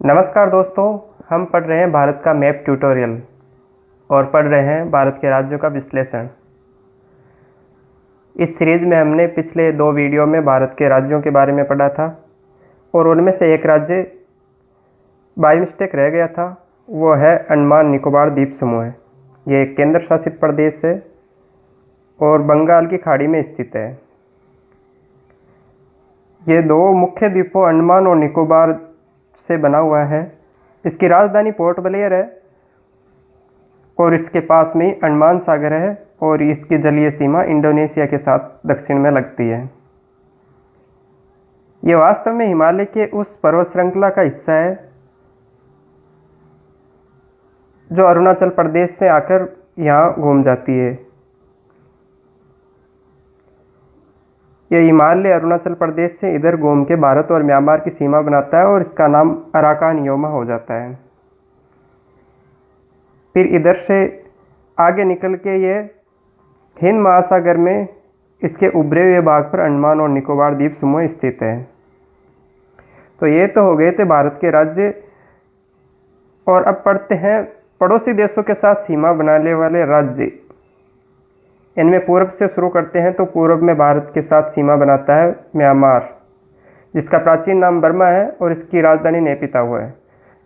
नमस्कार दोस्तों, हम पढ़ रहे हैं भारत का मैप ट्यूटोरियल और पढ़ रहे हैं भारत के राज्यों का विश्लेषण। इस सीरीज में हमने पिछले 2 वीडियो में भारत के राज्यों के बारे में पढ़ा था और उनमें से एक राज्य बाय मिस्टेक रह गया था। वो है अंडमान निकोबार द्वीप समूह। ये एक केंद्र शासित प्रदेश है और बंगाल की खाड़ी में स्थित है। ये 2 मुख्य द्वीपों अंडमान और निकोबार से बना हुआ है। इसकी राजधानी पोर्ट ब्लेयर है और इसके पास में ही अंडमान सागर है और इसकी जलीय सीमा इंडोनेशिया के साथ दक्षिण में लगती है। ये वास्तव में हिमालय के उस पर्वत श्रृंखला का हिस्सा है जो अरुणाचल प्रदेश से आकर यहाँ घूम जाती है। यह हिमालय अरुणाचल प्रदेश से इधर घूम के भारत और म्यांमार की सीमा बनाता है और इसका नाम अराकान योमा हो जाता है। फिर इधर से आगे निकल के ये हिंद महासागर में इसके उभरे हुए भाग पर अंडमान और निकोबार द्वीप समूह स्थित है। तो ये तो हो गए थे भारत के राज्य। और अब पढ़ते हैं पड़ोसी देशों के साथ सीमा बनाने वाले राज्य। इनमें पूर्व से शुरू करते हैं तो पूर्व में भारत के साथ सीमा बनाता है म्यांमार, जिसका प्राचीन नाम बर्मा है और इसकी राजधानी नेपिताओ है।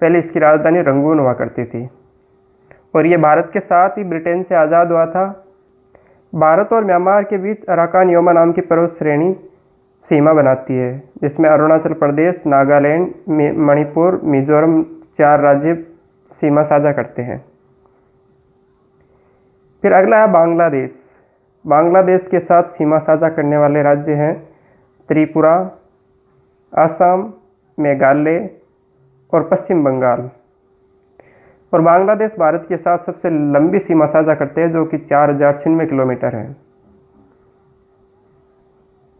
पहले इसकी राजधानी रंगून हुआ करती थी और ये भारत के साथ ही ब्रिटेन से आज़ाद हुआ था। भारत और म्यांमार के बीच अराकान योमा नाम की पर्वत श्रेणी सीमा बनाती है, जिसमें अरुणाचल प्रदेश, नागालैंड, मणिपुर, मिजोरम 4 राज्य सीमा साझा करते हैं। फिर अगला है बांग्लादेश। बांग्लादेश के साथ सीमा साझा करने वाले राज्य हैं त्रिपुरा, असम, मेघालय और पश्चिम बंगाल। और बांग्लादेश भारत के साथ सबसे लंबी सीमा साझा करते हैं, जो कि 4096 किलोमीटर है।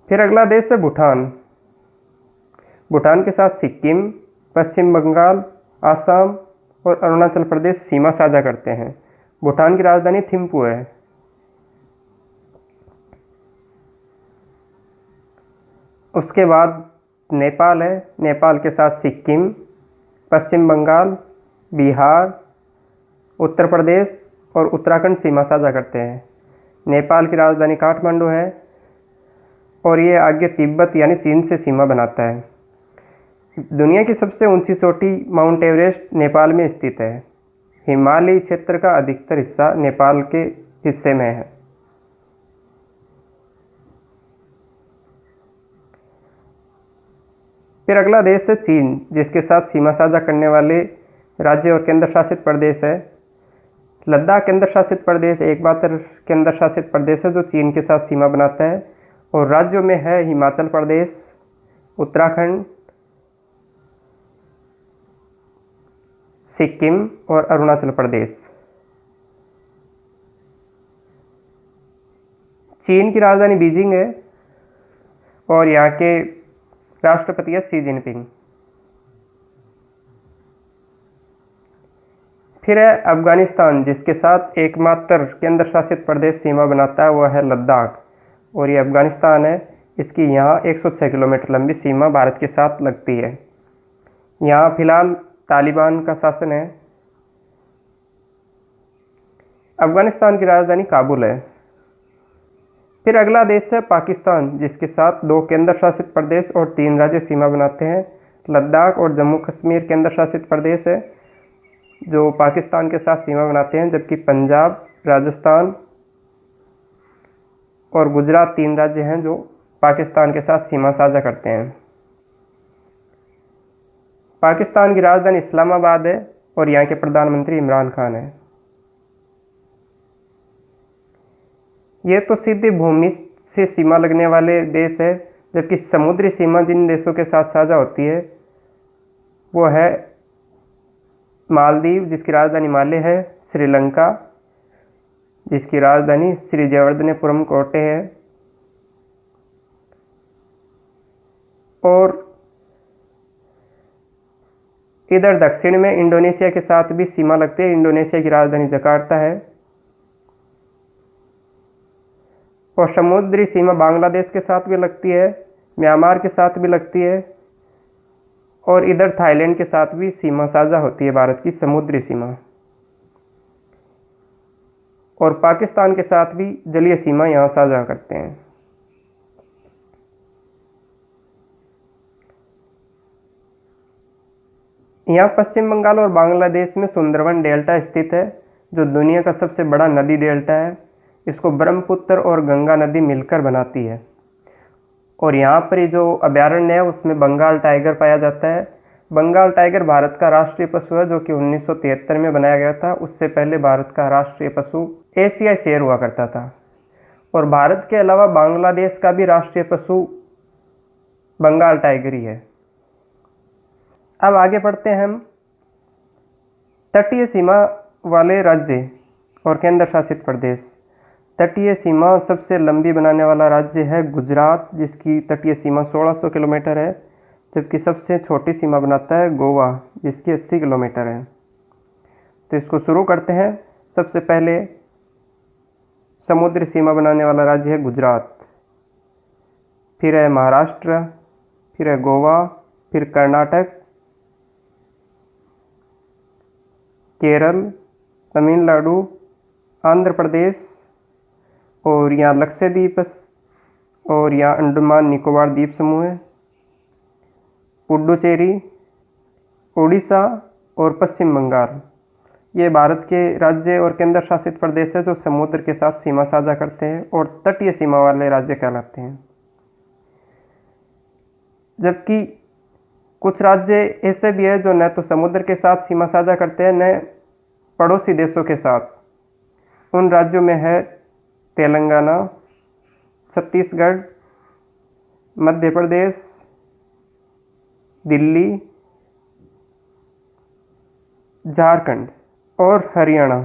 फिर अगला देश है भूटान। भूटान के साथ सिक्किम, पश्चिम बंगाल, असम और अरुणाचल प्रदेश सीमा साझा करते हैं। भूटान की राजधानी थिम्पू है। उसके बाद नेपाल है। नेपाल के साथ सिक्किम, पश्चिम बंगाल, बिहार, उत्तर प्रदेश और उत्तराखंड सीमा साझा करते हैं। नेपाल की राजधानी काठमांडू है और ये आगे तिब्बत यानी चीन से सीमा बनाता है। दुनिया की सबसे ऊंची चोटी माउंट एवरेस्ट नेपाल में स्थित है। हिमालयी क्षेत्र का अधिकतर हिस्सा नेपाल के हिस्से में है। फिर अगला देश है चीन, जिसके साथ सीमा साझा करने वाले राज्य और केंद्र शासित प्रदेश है। लद्दाख केंद्र शासित प्रदेश एकमात्र केंद्र शासित प्रदेश है जो चीन के साथ सीमा बनाता है। और राज्यों में है हिमाचल प्रदेश, उत्तराखंड, सिक्किम और अरुणाचल प्रदेश। चीन की राजधानी बीजिंग है और यहाँ के राष्ट्रपति है शी जिनपिंग। फिर है अफगानिस्तान, जिसके साथ एकमात्र केंद्र शासित प्रदेश सीमा बनाता है, वह है लद्दाख और ये अफगानिस्तान है। इसकी यहाँ 106 किलोमीटर लंबी सीमा भारत के साथ लगती है। यहाँ फिलहाल तालिबान का शासन है। अफगानिस्तान की राजधानी काबुल है। फिर अगला देश है पाकिस्तान, जिसके साथ 2 केंद्र शासित प्रदेश और 3 राज्य सीमा बनाते हैं। लद्दाख और जम्मू कश्मीर केंद्र शासित प्रदेश है जो पाकिस्तान के साथ सीमा बनाते हैं, जबकि पंजाब, राजस्थान और गुजरात 3 राज्य हैं जो पाकिस्तान के साथ सीमा साझा करते हैं। पाकिस्तान की राजधानी इस्लामाबाद है और यहाँ के प्रधानमंत्री इमरान खान है। ये तो सीधी भूमि से सीमा लगने वाले देश है, जबकि समुद्री सीमा जिन देशों के साथ साझा होती है वो है मालदीव, जिसकी राजधानी माले है, श्रीलंका, जिसकी राजधानी श्री जयवर्धनेपुरम कोटे है, और इधर दक्षिण में इंडोनेशिया के साथ भी सीमा लगती है। इंडोनेशिया की राजधानी जकार्ता है। और समुद्री सीमा बांग्लादेश के साथ भी लगती है, म्यांमार के साथ भी लगती है और इधर थाईलैंड के साथ भी सीमा साझा होती है भारत की, समुद्री सीमा। और पाकिस्तान के साथ भी जलीय सीमा यहाँ साझा करते हैं। यहाँ पश्चिम बंगाल और बांग्लादेश में सुंदरवन डेल्टा स्थित है, जो दुनिया का सबसे बड़ा नदी डेल्टा है। इसको ब्रह्मपुत्र और गंगा नदी मिलकर बनाती है। और यहाँ पर ये जो अभयारण्य है उसमें बंगाल टाइगर पाया जाता है। बंगाल टाइगर भारत का राष्ट्रीय पशु है, जो कि 1973 में बनाया गया था। उससे पहले भारत का राष्ट्रीय पशु एशियाई शेर हुआ करता था। और भारत के अलावा बांग्लादेश का भी राष्ट्रीय पशु बंगाल टाइगर ही है। अब आगे बढ़ते हैं हम तटीय सीमा वाले राज्य और केंद्र शासित प्रदेश। तटीय सीमा सबसे लंबी बनाने वाला राज्य है गुजरात, जिसकी तटीय सीमा 1600 किलोमीटर है। जबकि सबसे छोटी सीमा बनाता है गोवा, जिसकी 80 किलोमीटर है। तो इसको शुरू करते हैं। सबसे पहले समुद्री सीमा बनाने वाला राज्य है गुजरात, फिर है महाराष्ट्र, फिर है गोवा, फिर कर्नाटक, केरल, तमिलनाडु, आंध्र प्रदेश, और यहाँ लक्षद्वीप और यहाँ अंडमान निकोबार द्वीप समूह है, पुडुचेरी, उड़ीसा और पश्चिम बंगाल। ये भारत के राज्य और केंद्र शासित प्रदेश है जो समुद्र के साथ सीमा साझा करते हैं और तटीय सीमा वाले राज्य कहलाते हैं। जबकि कुछ राज्य ऐसे भी है जो न तो समुद्र के साथ सीमा साझा करते हैं न पड़ोसी देशों के साथ। उन राज्यों में है तेलंगाना, छत्तीसगढ़, मध्य प्रदेश, दिल्ली, झारखंड और हरियाणा।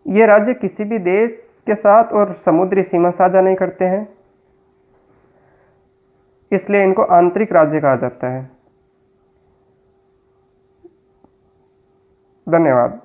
ये राज्य किसी भी देश के साथ और समुद्री सीमा साझा नहीं करते हैं, इसलिए इनको आंतरिक राज्य कहा जाता है। धन्यवाद।